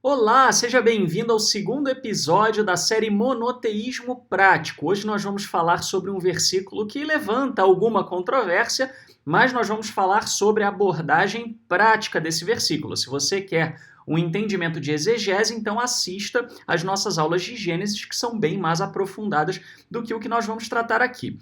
Olá, seja bem-vindo ao segundo episódio da série Monoteísmo Prático. Hoje nós vamos falar sobre um versículo que levanta alguma controvérsia, mas nós vamos falar sobre a abordagem prática desse versículo. Se você quer um entendimento de exegese, então assista às nossas aulas de Gênesis, que são bem mais aprofundadas do que o que nós vamos tratar aqui.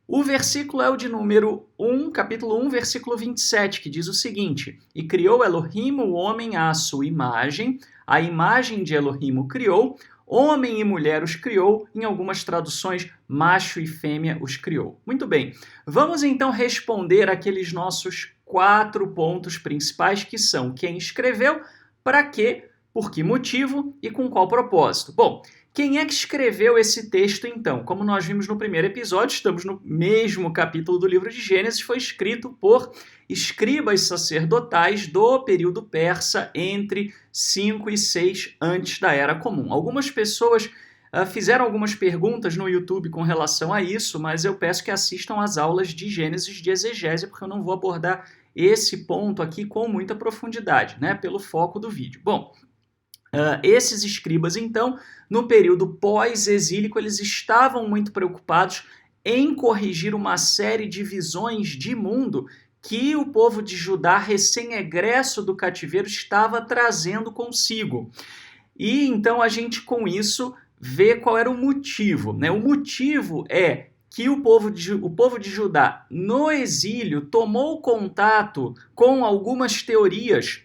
O versículo é o de número 1, capítulo 1, versículo 27, que diz o seguinte: E criou Elohim o homem à sua imagem, a imagem de Elohim o criou, homem e mulher os criou, em algumas traduções, macho e fêmea os criou. Muito bem, vamos então responder aqueles nossos 4 pontos principais, que são quem escreveu, para quê, por que motivo e com qual propósito. Bom, quem é que escreveu esse texto, então? Como nós vimos no primeiro episódio, estamos no mesmo capítulo do livro de Gênesis, foi escrito por escribas sacerdotais do período persa entre 5 e 6 antes da Era Comum. Algumas pessoas fizeram algumas perguntas no YouTube com relação a isso, mas eu peço que assistam às aulas de Gênesis de exegese, porque eu não vou abordar esse ponto aqui com muita profundidade, né, pelo foco do vídeo. Bom, esses escribas, então, no período pós-exílico, eles estavam muito preocupados em corrigir uma série de visões de mundo que o povo de Judá, recém-egresso do cativeiro, estava trazendo consigo. E então a gente, com isso, vê qual era o motivo, né? O motivo é que o povo de Judá, no exílio, tomou contato com algumas teorias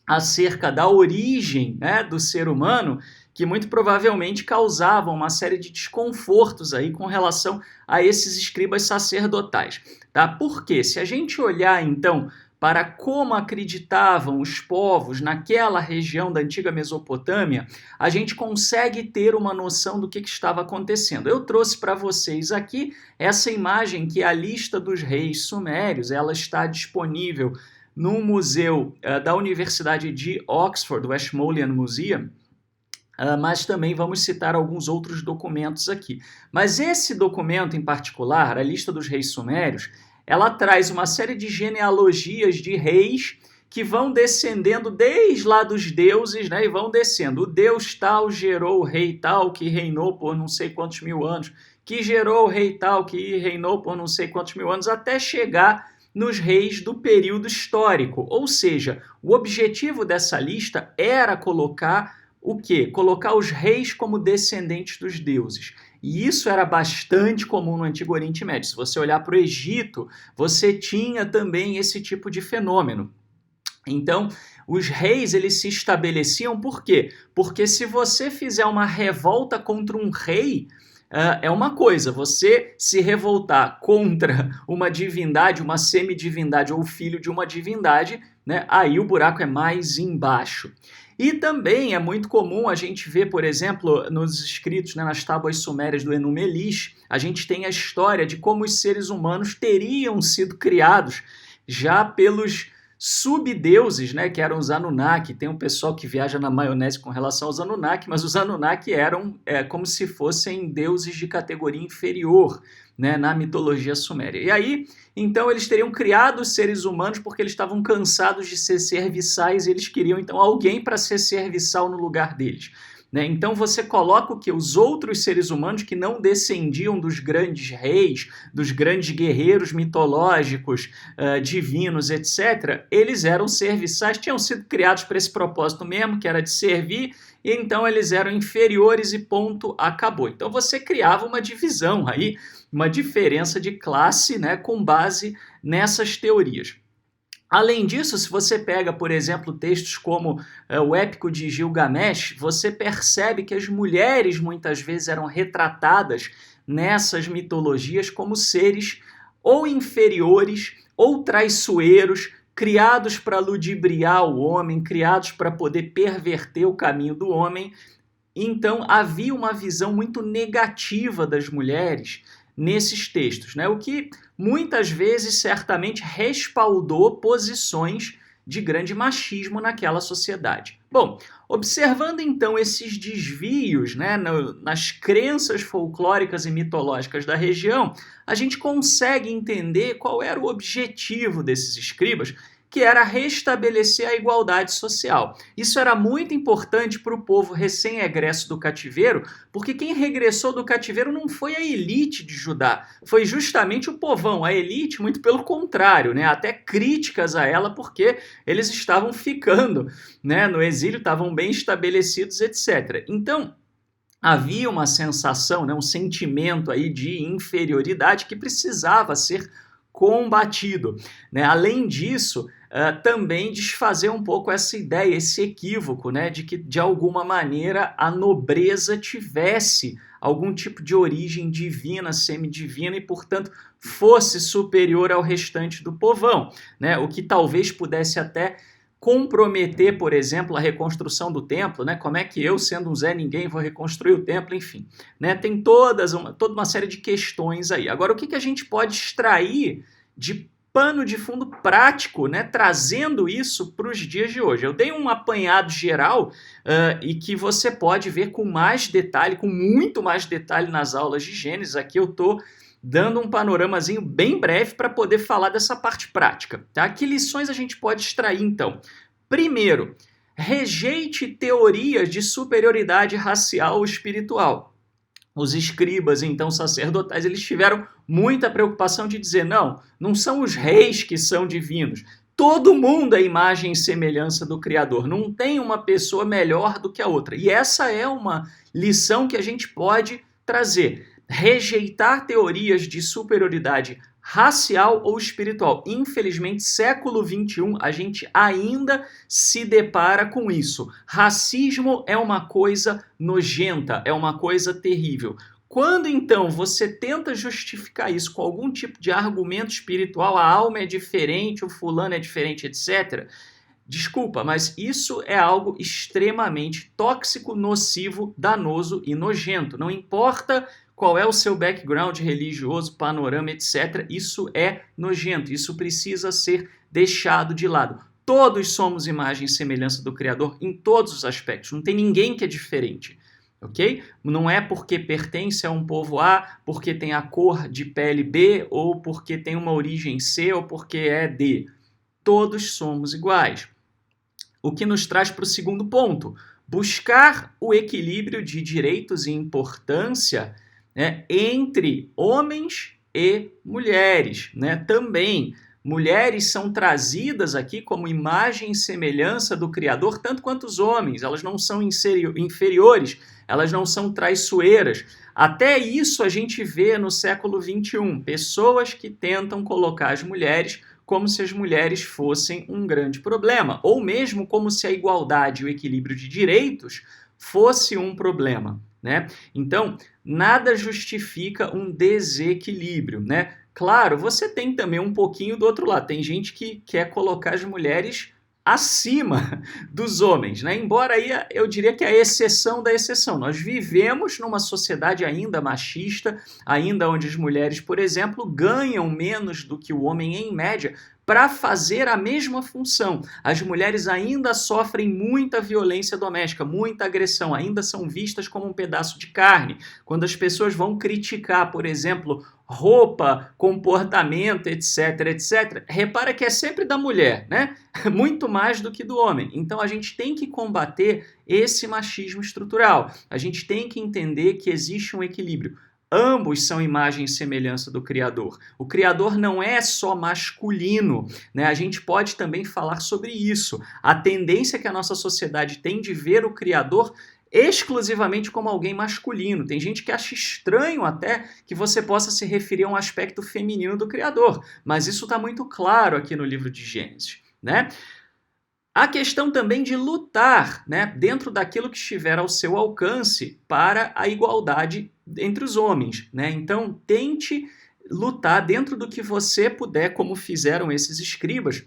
acerca da origem, né, do ser humano, que muito provavelmente causavam uma série de desconfortos aí com relação a esses escribas sacerdotais. Tá? Porque se a gente olhar então para como acreditavam os povos naquela região da antiga Mesopotâmia, a gente consegue ter uma noção do que estava acontecendo. Eu trouxe para vocês aqui essa imagem, que é a lista dos reis sumérios. Ela está disponível no museu da Universidade de Oxford, o Ashmolean Museum, mas também vamos citar alguns outros documentos aqui. Mas esse documento em particular, a lista dos reis sumérios, ela traz uma série de genealogias de reis que vão descendendo desde lá dos deuses, né, e vão descendo. O deus tal gerou o rei tal, que reinou por não sei quantos mil anos, que gerou o rei tal, que reinou por não sei quantos mil anos, até chegar nos reis do período histórico. Ou seja, o objetivo dessa lista era colocar o quê? Colocar os reis como descendentes dos deuses. E isso era bastante comum no Antigo Oriente Médio. Se você olhar para o Egito, você tinha também esse tipo de fenômeno. Então, os reis, eles se estabeleciam por quê? Porque se você fizer uma revolta contra um rei, é uma coisa, você se revoltar contra uma divindade, uma semidivindade ou filho de uma divindade, né, aí o buraco é mais embaixo. E também é muito comum a gente ver, por exemplo, nos escritos, né, nas tábuas sumérias do Enuma Elish, a gente tem a história de como os seres humanos teriam sido criados já pelos subdeuses, né, que eram os Anunnaki. Tem um pessoal que viaja na maionese com relação aos Anunnaki, mas os Anunnaki eram como se fossem deuses de categoria inferior, né, na mitologia suméria. E aí, então, eles teriam criado os seres humanos porque eles estavam cansados de ser serviçais e eles queriam, então, alguém para ser serviçal no lugar deles. Né? Então você coloca o que? Os outros seres humanos que não descendiam dos grandes reis, dos grandes guerreiros mitológicos, divinos, etc., eles eram serviçais, tinham sido criados para esse propósito mesmo, que era de servir, e então eles eram inferiores e ponto, acabou. Então você criava uma divisão aí, uma diferença de classe, né, com base nessas teorias. Além disso, se você pega, por exemplo, textos como o Épico de Gilgamesh, você percebe que as mulheres muitas vezes eram retratadas nessas mitologias como seres ou inferiores ou traiçoeiros, criados para ludibriar o homem, criados para poder perverter o caminho do homem. Então havia uma visão muito negativa das mulheres nesses textos, né? O que muitas vezes certamente respaldou posições de grande machismo naquela sociedade. Bom, observando então esses desvios, né, nas crenças folclóricas e mitológicas da região, a gente consegue entender qual era o objetivo desses escribas, que era restabelecer a igualdade social. Isso era muito importante para o povo recém-egresso do cativeiro, porque quem regressou do cativeiro não foi a elite de Judá, foi justamente o povão. A elite, muito pelo contrário, né? Até críticas a ela, porque eles estavam ficando, né, no exílio, estavam bem estabelecidos, etc. Então, havia uma sensação, né, um sentimento aí de inferioridade que precisava ser combatido, né? Além disso, também desfazer um pouco essa ideia, esse equívoco, né, de que de alguma maneira a nobreza tivesse algum tipo de origem divina, semidivina e, portanto, fosse superior ao restante do povão, né? O que talvez pudesse até comprometer, por exemplo, a reconstrução do templo, né? Como é que eu, sendo um Zé Ninguém, vou reconstruir o templo, enfim, né? Tem toda uma série de questões aí. Agora, o que a gente pode extrair de pano de fundo prático, né, trazendo isso para os dias de hoje? Eu dei um apanhado geral e que você pode ver com mais detalhe, com muito mais detalhe nas aulas de Gênesis. Aqui eu estou dando um panoramazinho bem breve para poder falar dessa parte prática, tá? Que lições a gente pode extrair, então? Primeiro, rejeite teorias de superioridade racial ou espiritual. Os escribas, então sacerdotais, eles tiveram muita preocupação de dizer, não são os reis que são divinos. Todo mundo é imagem e semelhança do Criador. Não tem uma pessoa melhor do que a outra. E essa é uma lição que a gente pode trazer. Rejeitar teorias de superioridade racial ou espiritual. Infelizmente, século XXI, a gente ainda se depara com isso. Racismo é uma coisa nojenta, é uma coisa terrível. Quando, então, você tenta justificar isso com algum tipo de argumento espiritual, a alma é diferente, o fulano é diferente, etc., desculpa, mas isso é algo extremamente tóxico, nocivo, danoso e nojento. Não importa qual é o seu background religioso, panorama, etc. Isso é nojento, isso precisa ser deixado de lado. Todos somos imagem e semelhança do Criador em todos os aspectos, não tem ninguém que é diferente, ok? Não é porque pertence a um povo A, porque tem a cor de pele B, ou porque tem uma origem C, ou porque é D. Todos somos iguais. O que nos traz para o segundo ponto, buscar o equilíbrio de direitos e importância, né, entre homens e mulheres, né? Também mulheres são trazidas aqui como imagem e semelhança do Criador, tanto quanto os homens. Elas não são inferiores, elas não são traiçoeiras. Até isso a gente vê no século XXI, pessoas que tentam colocar as mulheres como se as mulheres fossem um grande problema, ou mesmo como se a igualdade e o equilíbrio de direitos fosse um problema, né? Então, nada justifica um desequilíbrio, né? Claro, você tem também um pouquinho do outro lado. Tem gente que quer colocar as mulheres acima dos homens, né? Embora aí eu diria que é a exceção da exceção. Nós vivemos numa sociedade ainda machista, ainda onde as mulheres, por exemplo, ganham menos do que o homem em média para fazer a mesma função. As mulheres ainda sofrem muita violência doméstica, muita agressão, ainda são vistas como um pedaço de carne. Quando as pessoas vão criticar, por exemplo, roupa, comportamento, etc, etc, repara que é sempre da mulher, né? Muito mais do que do homem. Então a gente tem que combater esse machismo estrutural. A gente tem que entender que existe um equilíbrio. Ambos são imagem e semelhança do Criador. O Criador não é só masculino, né? A gente pode também falar sobre isso. A tendência que a nossa sociedade tem de ver o Criador exclusivamente como alguém masculino. Tem gente que acha estranho até que você possa se referir a um aspecto feminino do Criador, mas isso está muito claro aqui no livro de Gênesis, né? A questão também de lutar, né, dentro daquilo que estiver ao seu alcance para a igualdade entre os homens, né? Então, tente lutar dentro do que você puder, como fizeram esses escribas,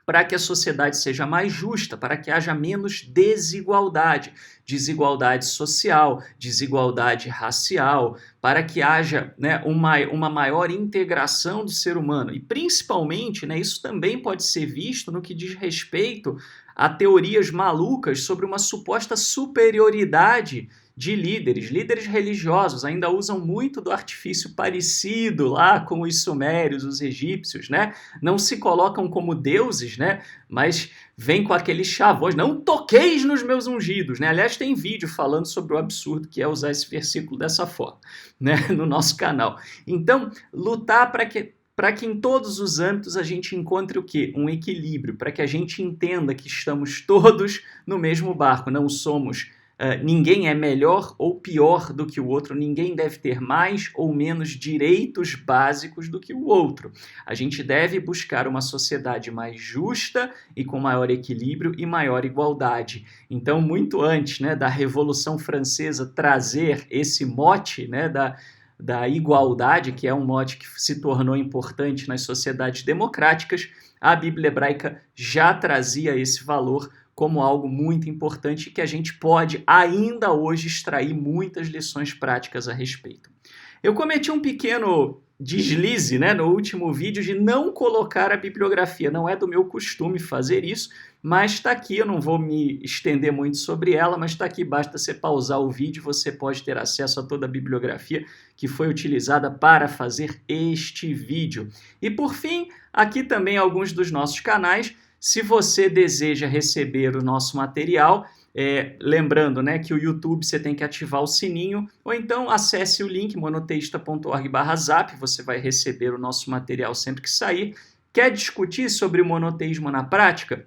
para que a sociedade seja mais justa, para que haja menos desigualdade, desigualdade social, desigualdade racial, para que haja, né, uma maior integração do ser humano. E principalmente, né, isso também pode ser visto no que diz respeito Há teorias malucas sobre uma suposta superioridade de líderes religiosos ainda usam muito do artifício parecido lá com os sumérios, os egípcios, né? Não se colocam como deuses, né? Mas vem com aqueles chavões, não toqueis nos meus ungidos, né? Aliás, tem vídeo falando sobre o absurdo que é usar esse versículo dessa forma, né? No nosso canal. Então, lutar para que em todos os âmbitos a gente encontre o quê? Um equilíbrio, para que a gente entenda que estamos todos no mesmo barco, não somos... ninguém é melhor ou pior do que o outro, ninguém deve ter mais ou menos direitos básicos do que o outro. A gente deve buscar uma sociedade mais justa e com maior equilíbrio e maior igualdade. Então, muito antes, né, da Revolução Francesa trazer esse mote, né, da igualdade, que é um mote que se tornou importante nas sociedades democráticas, a Bíblia hebraica já trazia esse valor como algo muito importante que a gente pode ainda hoje extrair muitas lições práticas a respeito. Eu cometi um pequeno deslize, né, no último vídeo de não colocar a bibliografia. Não é do meu costume fazer isso, mas está aqui. Eu não vou me estender muito sobre ela, mas está aqui. Basta você pausar o vídeo, você pode ter acesso a toda a bibliografia que foi utilizada para fazer este vídeo. E por fim, aqui também alguns dos nossos canais. Se você deseja receber o nosso material, lembrando, né, que o YouTube você tem que ativar o sininho, ou então acesse o link monoteísta.org/zap, você vai receber o nosso material sempre que sair. Quer discutir sobre o monoteísmo na prática?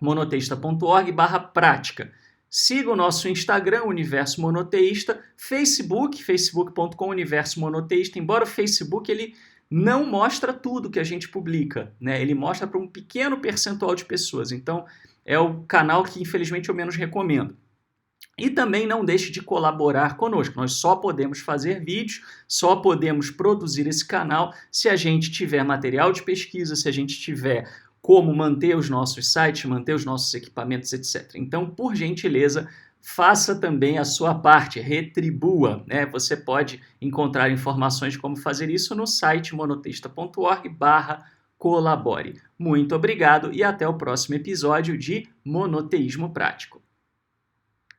monoteísta.org/prática. Siga o nosso Instagram, Universo Monoteísta, facebook.com Universo Monoteísta, embora o Facebook ele não mostra tudo que a gente publica, né? Ele mostra para um pequeno percentual de pessoas, então é o canal que infelizmente eu menos recomendo. E também não deixe de colaborar conosco, nós só podemos fazer vídeos, só podemos produzir esse canal se a gente tiver material de pesquisa, se a gente tiver como manter os nossos sites, manter os nossos equipamentos, etc. Então, por gentileza, faça também a sua parte, retribua, né? Você pode encontrar informações de como fazer isso no site monoteísta.org/colabore. Muito obrigado e até o próximo episódio de Monoteísmo Prático.